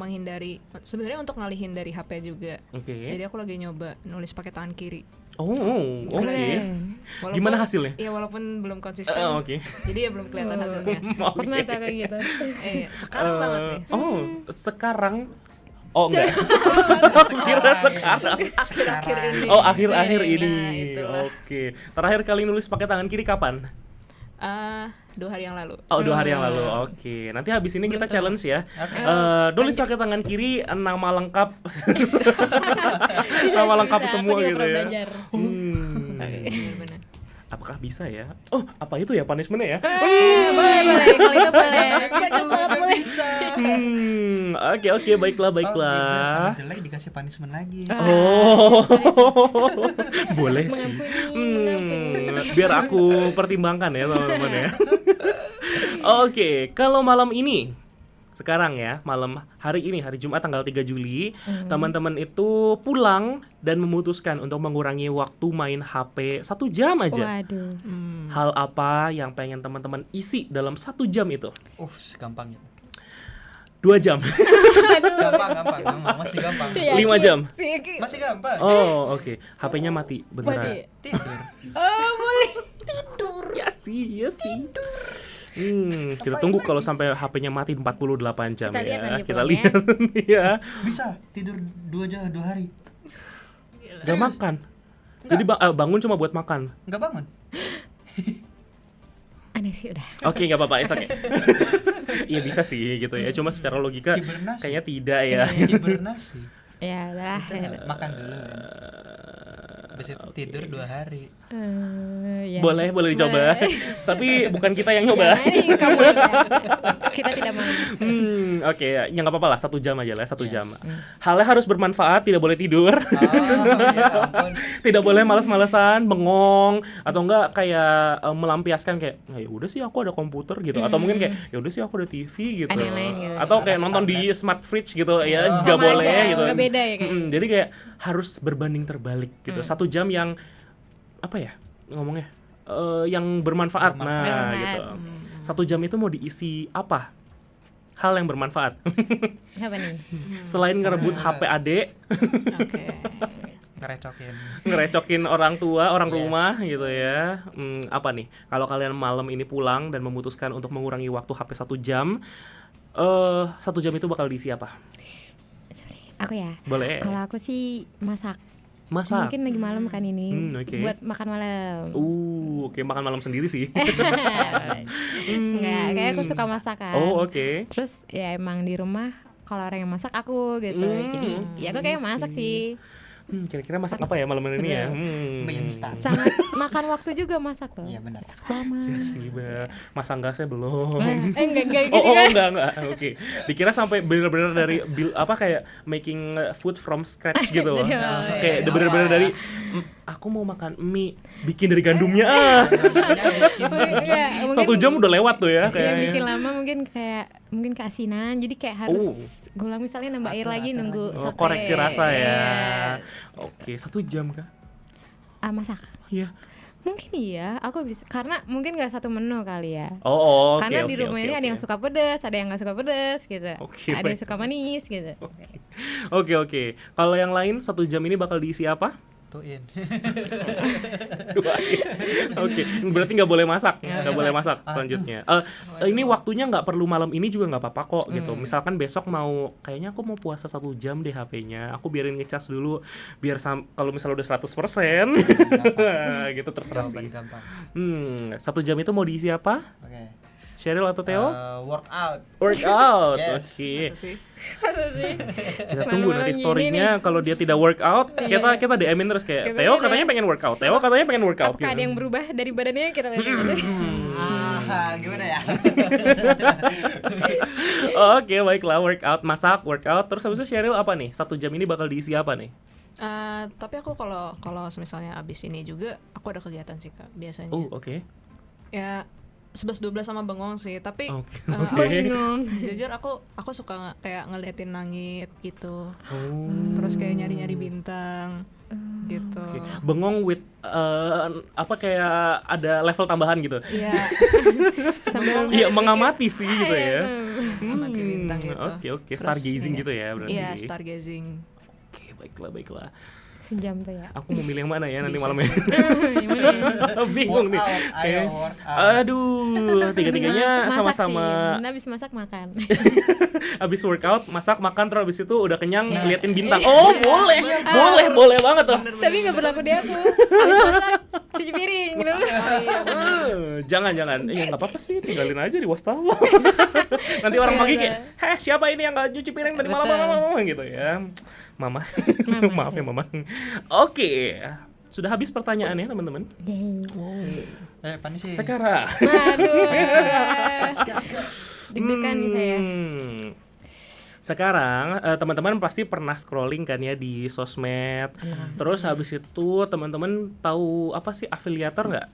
sebenarnya untuk ngalihin dari HP juga. Jadi aku lagi nyoba nulis pakai tangan kiri. Oke. Gimana hasilnya? Ya walaupun belum konsisten. Jadi ya belum kelihatan hasilnya. Pernah kayak gitu. Sekarang banget nih. Sekarang. Enggak. Kira sekarang. Akhir-akhir ini. Akhir-akhir ini. Itulah. Oke. Terakhir kali nulis pakai tangan kiri kapan? 2 hari yang lalu. 2 hari yang lalu. Oke. Nanti habis ini kita challenge ya. Nulis pakai tangan kiri nama lengkap. Nama lengkap semua gitu ya. Benar. Apakah bisa ya? Apa itu ya punishment-nya ya? Boleh kalau itu boleh. Oke, baiklah. Jelek dikasih punishment lagi. Boleh sih. Biar aku pertimbangkan ya teman-teman ya. Oke, kalau malam ini sekarang ya, malam hari ini, hari Jumat tanggal 3 Juli, teman-teman itu pulang dan memutuskan untuk mengurangi waktu main HP 1 jam aja. Waduh. Hal apa yang pengen teman-teman isi dalam 1 jam itu? Gampang. 2 jam. Gampang. Masih gampang. 5 jam. Masih gampang. Oke. HP-nya mati beneran. Tidur. Boleh. Tidur. Ya sih. Kita tunggu kalau sampai HP-nya mati 48 jam kita ya. Lihat Kita lihat ya. Bisa tidur 2 hari. Gak makan. Jadi bangun cuma buat makan. Gak bangun. Aneh sih udah. Oke, gak apa-apa, oke. Iya bisa sih gitu ya. Cuma secara logika kayaknya tidak ya. Hibernasi. Ya udah. Makan dulu. Habis itu tidur 2 hari. Ya. Boleh dicoba. Tapi bukan kita yang nyoba. Jangan, kamu aja. Kita tidak mau. Oke, ya nggak apa-apa lah, 1 jam aja lah, 1 jam. Halnya harus bermanfaat, tidak boleh tidur. Ya ampun. Tidak boleh malas-malasan, bengong, atau enggak kayak melampiaskan kayak, ya udah sih aku ada komputer gitu, atau mungkin kayak ya udah sih aku ada TV gitu. Ada yang lain gitu. Atau kayak nonton di smart fridge gitu, ya nggak boleh aja, gitu. nggak beda ya kayak. Jadi kayak harus berbanding terbalik gitu. 1 jam yang apa ya ngomongnya? Yang bermanfaat. Nah, gitu. 1 jam itu mau diisi apa? Hal yang bermanfaat. Apa nih? Selain ngerebut HP adek, ngerecokin orang tua, orang rumah gitu ya. Apa nih? Kalau kalian malam ini pulang dan memutuskan untuk mengurangi waktu HP 1 jam, 1 jam itu bakal diisi apa? Aku ya. Boleh. Kalau aku sih masak. Masak. Mungkin lagi malam kan ini. Okay. Buat makan malam. Oke, makan malam sendiri sih. Enggak, kayak aku suka masak kan. Oke. Terus ya emang di rumah kalau orang yang masak aku gitu. Jadi ya aku kayak masak sih. Kira-kira masak apa ya malam ini ya? Mie instan. Sangat makan waktu juga masak tuh. Iya benar. Masak lama. Iya sih, masang gasnya belum. Enggak gitu kan. Enggak. Oke. Dikira sampai benar-benar dari kayak making food from scratch gitu loh. Kayak benar-benar dari aku mau makan mie, bikin dari gandumnya. Ya, 1 jam udah lewat tuh ya kayaknya. Yang bikin lama mungkin keasinan. Jadi kayak harus gula misalnya nambah air lagi nunggu sate. Koreksi rasa ya. Oke, 1 jam kah? Masak. Iya. Mungkin iya, aku bisa karena mungkin nggak satu menu kali ya. Karena di rumah ini ada yang suka pedas, ada yang nggak suka pedas gitu. Ada yang suka manis gitu. Oke. Kalau yang lain 1 jam ini bakal diisi apa? Satuin. Oke, berarti nggak boleh masak, nggak boleh masak selanjutnya. Ini waktunya nggak perlu malam ini juga nggak apa-apa kok gitu. Misalkan besok mau, kayaknya aku mau puasa 1 jam deh HP-nya, aku biarin ngecas dulu, biar kalau misalnya udah 100% gitu terserah sih. 1 jam itu mau diisi apa? Oke. Sheryl atau Theo? Workout. Yes. Oke. Masa sih? Kita tunggu nanti story-nya. Kalau dia tidak workout, kita DM-in terus kayak Theo katanya pengen workout. Theo katanya pengen workout. Apakah ada yang berubah dari badannya, kita lihat. Gimana ya? Oke, baiklah, masak, workout. Terus habis itu Sheryl apa nih? 1 jam ini bakal diisi apa nih? Tapi aku kalau misalnya abis ini juga aku ada kegiatan sih Kak biasanya. Oh, oke. Ya 11-12 sama bengong sih, tapi jujur aku suka kayak ngeliatin langit gitu. Terus kayak nyari-nyari bintang gitu. Okay. Bengong with kayak ada level tambahan gitu. Iya. Iya, mengamati sih gitu ya. Mengamati bintang gitu. Oke. Stargazing gitu ya berarti. Iya, stargazing. Oke, baiklah. Sejam tuh ya. Aku mau milih yang mana ya nanti malamnya. Workout, Bingung nih. Aduh, tiga-tiganya sama-sama. Habis masak makan. Habis workout, masak, makan, terus habis itu udah kenyang liatin bintang. Oh, boleh banget tuh. Tapi nggak berlaku di aku. Habis masak cuci piring gitu. Jangan. Ya nggak apa-apa sih, tinggalin aja di wastafel. Nanti orang pagi kayak, siapa ini yang nggak cuci piring tadi malam gitu ya. Mama. Maaf ya Mama. Oke. Sudah habis pertanyaannya teman-teman. Panis sih. Sekarang. Aduh. Deg-degan nih saya. Sekarang teman-teman pasti pernah scrolling kan ya di sosmed. Terus habis itu teman-teman tahu apa sih afiliator nggak?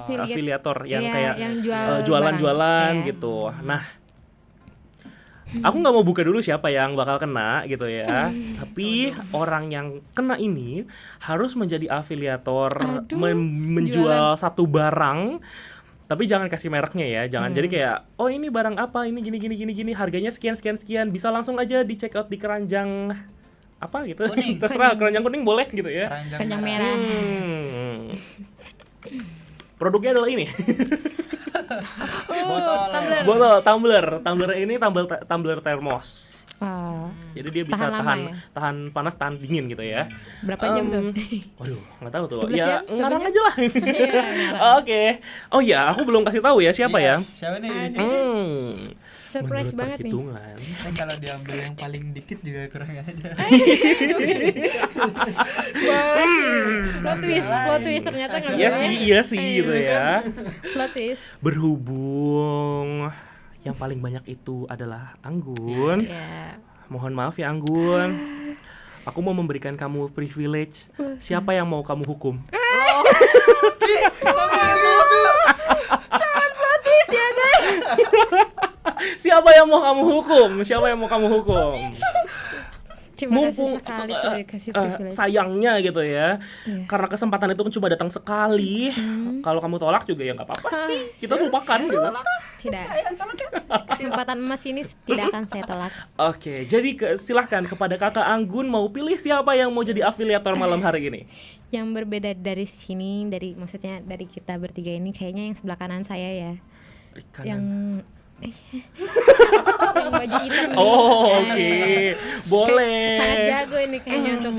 Afiliator yang kayak yang jualan-jualan gitu. Nah, aku nggak mau buka dulu siapa yang bakal kena gitu ya. Tapi orang yang kena ini harus menjadi afiliator, menjual satu barang. Tapi jangan kasih mereknya ya, jangan jadi kayak, oh ini barang apa, ini gini, harganya sekian, bisa langsung aja di check out di keranjang apa gitu, terserah, keranjang kuning boleh gitu ya. Keranjang merah. Produknya adalah ini. Tumbler. Tumbler ini tumbler termos. Jadi dia bisa tahan panas, tahan dingin gitu ya. Berapa jam tuh? Waduh, nggak tahu tuh. Ya ngarang aja lah. Oke. Oh ya, aku belum kasih tahu ya siapa ya. Siapa nih? Surprise banget nih. Kalau diambil yang paling dikit juga kurang aja. Boleh sih. Plot twist ternyata nggak boleh. Iya sih gitu ya. Plot twist. Berhubung yang paling banyak itu adalah Anggun. Mohon maaf ya Anggun. Aku mau memberikan kamu privilege. Siapa yang mau kamu hukum? Sangat plot twist ya guys. Siapa yang mau kamu hukum? Mumpung sayangnya gitu ya, karena kesempatan itu cuma datang sekali. Kalau kamu tolak juga ya nggak apa-apa sih, kita lupakan gitu. Tidak, kesempatan emas ini tidak akan saya tolak. Oke, jadi silahkan kepada kakak Anggun, mau pilih siapa yang mau jadi afiliator malam hari ini. Yang berbeda dari sini, maksudnya dari kita bertiga ini, kayaknya yang sebelah kanan saya ya. Yang baju hitam nih. Oke. Boleh. Sangat jago ini kayaknya untuk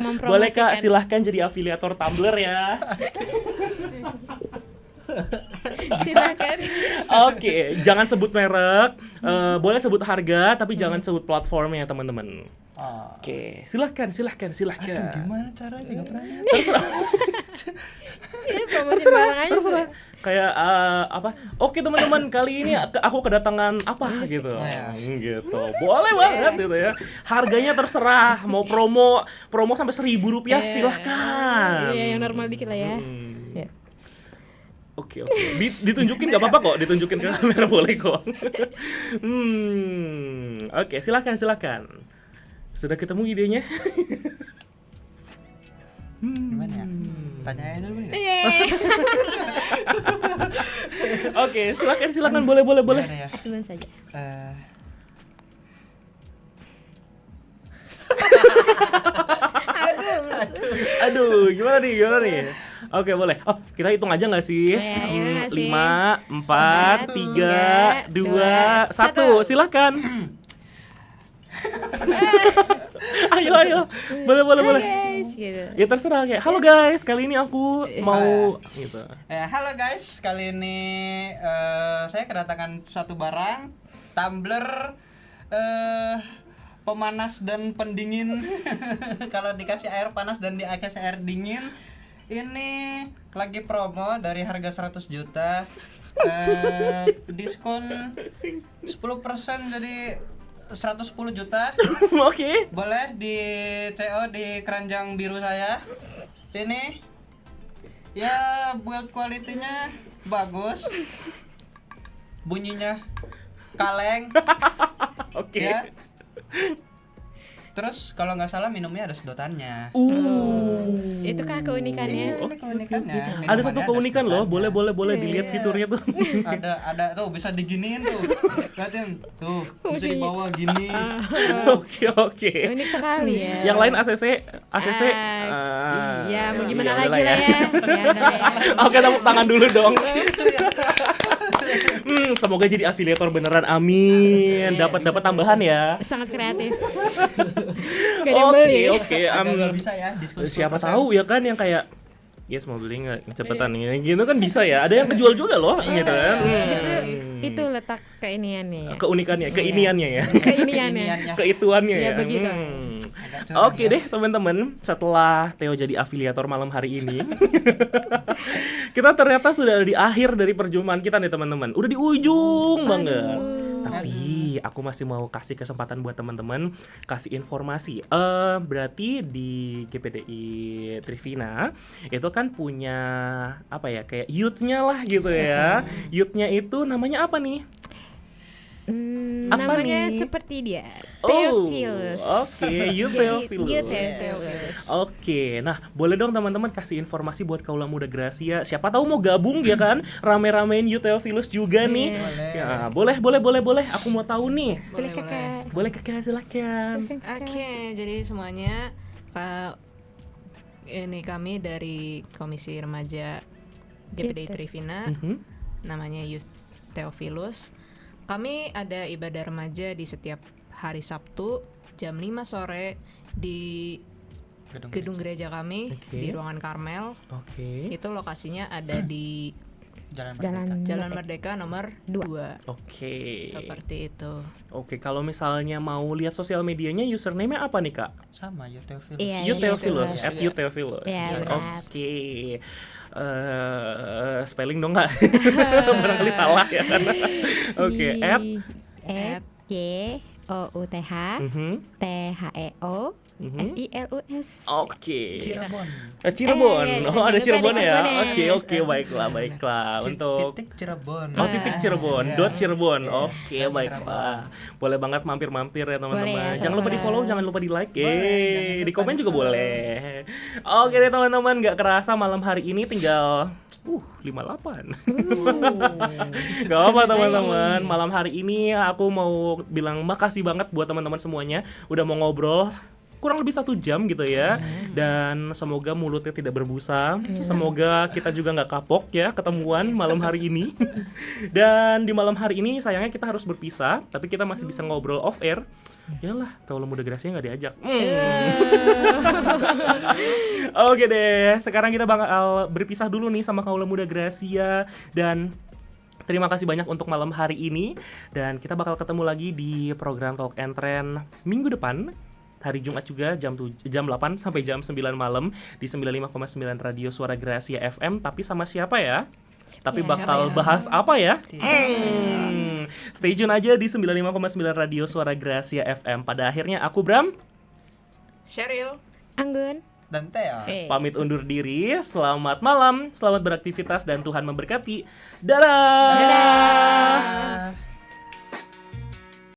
mempromosikan. Boleh Kak, silahkan jadi afiliator Tumblr ya. Silakan. Oke, jangan sebut merek, boleh sebut harga, tapi jangan sebut platformnya teman-teman. Oke, silahkan. Aduh, gimana caranya? Gak pernah. Ini promosi barang aja. Kayak apa? Oke teman-teman, kali ini aku kedatangan apa gitu. Gitu. Boleh banget gitu ya. Harganya terserah, mau promo sampai Rp1.000 silahkan. Iya, yang normal dikit lah ya. Oke. Ditunjukin nggak apa-apa kok, ditunjukin ke kamera boleh kok. Oke, silakan. Sudah ketemu idenya? Gimana ya? Tanyain dulu ya. Oke, silakan, boleh. Asuhan saja. Aduh. Gimana nih? Oke, boleh. Oh, kita hitung aja nggak sih? 5, 4, 3, 2, 1. Silakan. Ayo. Boleh. Guys, gitu. Ya terserah kayak, halo guys, kali ini aku mau gitu. Halo guys, kali ini saya kedatangan satu barang, tumbler pemanas dan pendingin. Kalau dikasih air panas dan dikasih air dingin, ini lagi promo dari harga 100 juta. Diskon 10% jadi 110 juta. Oke. Boleh di CO di keranjang biru saya. Ini ya build quality-nya bagus. Bunyinya kaleng. Oke. Ya. Terus kalau nggak salah minumnya ada sedotannya. Itu kah keunikannya? Ini keunikannya. Ada satu keunikan loh, boleh dilihat fiturnya tuh. Ada tuh bisa diginiin tuh. Lihatin tuh, bisa dibawa gini. Oke. Unik sekali ya. Yang lain ACC. Ya mau gimana ya lagi lah ya. Oke, tepuk tangan dulu dong. Semoga jadi afiliator beneran, amin. Dapat tambahan ya. Sangat kreatif. Gak ada yang beli. Oke. Nggak bisa ya. Siapa tahu ya kan yang kayak yes mau beli nggak cepetan nih gitu kan bisa ya, ada yang kejual juga loh gitu kan. Justru itu letak keiniannya ya. Keunikannya ya. Keiniannya. Keituannya ya. Iya, begitu. Oke deh teman-teman, setelah Theo jadi afiliator malam hari ini, kita ternyata sudah di akhir dari perjumpaan kita nih teman-teman. Udah di ujung banget. Tapi aku masih mau kasih kesempatan buat teman-teman kasih informasi. Berarti di GPDI Trivina itu kan punya apa ya, kayak youth-nya lah gitu ya. Youth-nya itu namanya apa nih? Apa namanya nih? Seperti dia, Theophilus. Oke, Youth Theophilus. Youth Theophilus. Oke, nah boleh dong teman-teman kasih informasi buat kaula muda Gracia. Siapa tahu mau gabung ya kan, rame-ramein Youth Theophilus juga nih. Ya, boleh. Aku mau tahu nih. Boleh kakak, silakan. Oke, jadi semuanya ini kami dari Komisi Remaja GPDI Trivina, namanya Youth Theophilus. Kami ada ibadah remaja di setiap hari Sabtu jam 5 sore di gedung gereja kami di ruangan Karmel. Itu lokasinya ada di Jalan Merdeka nomor 2. Seperti itu. Kalau misalnya mau lihat sosial medianya, username-nya apa nih Kak? Sama Youth Theophilus. Youth Theophilus, @Youth Theophilus. Spelling dong Kak. Barangkali salah ya kan. @JOUTH FILUS. Cirebon. Ada Cirebon ya. Oke, baiklah. Untuk titik Cirebon. titik Cirebon. Cirebon. Oke, baiklah. Boleh banget mampir-mampir ya teman-teman. Jangan lupa di-follow, jangan lupa di-like. Di komen juga boleh. Oke deh teman-teman, enggak kerasa malam hari ini tinggal 58. Gak apa teman-teman. Malam hari ini aku mau bilang makasih banget buat teman-teman semuanya udah mau ngobrol kurang lebih 1 jam gitu ya. Dan semoga mulutnya tidak berbusa. Semoga kita juga nggak kapok ya ketemuan malam hari ini. Dan di malam hari ini sayangnya kita harus berpisah, tapi kita masih bisa ngobrol off air. Yalah, kaula muda Gracia nggak diajak. Oke deh, sekarang kita bakal berpisah dulu nih sama kaula muda Gracia. Dan terima kasih banyak untuk malam hari ini. Dan kita bakal ketemu lagi di program Talk and Trend minggu depan, hari Jumat juga jam 8 sampai jam 9 malam di 95,9 Radio Suara Gracia FM. Tapi sama siapa ya? Tapi bakal bahas apa ya? Stay tune aja di 95,9 Radio Suara Gracia FM. Pada akhirnya aku Bram, Cheryl, Anggun, dan Theo pamit undur diri. Selamat malam, selamat beraktivitas dan Tuhan memberkati. Dadah.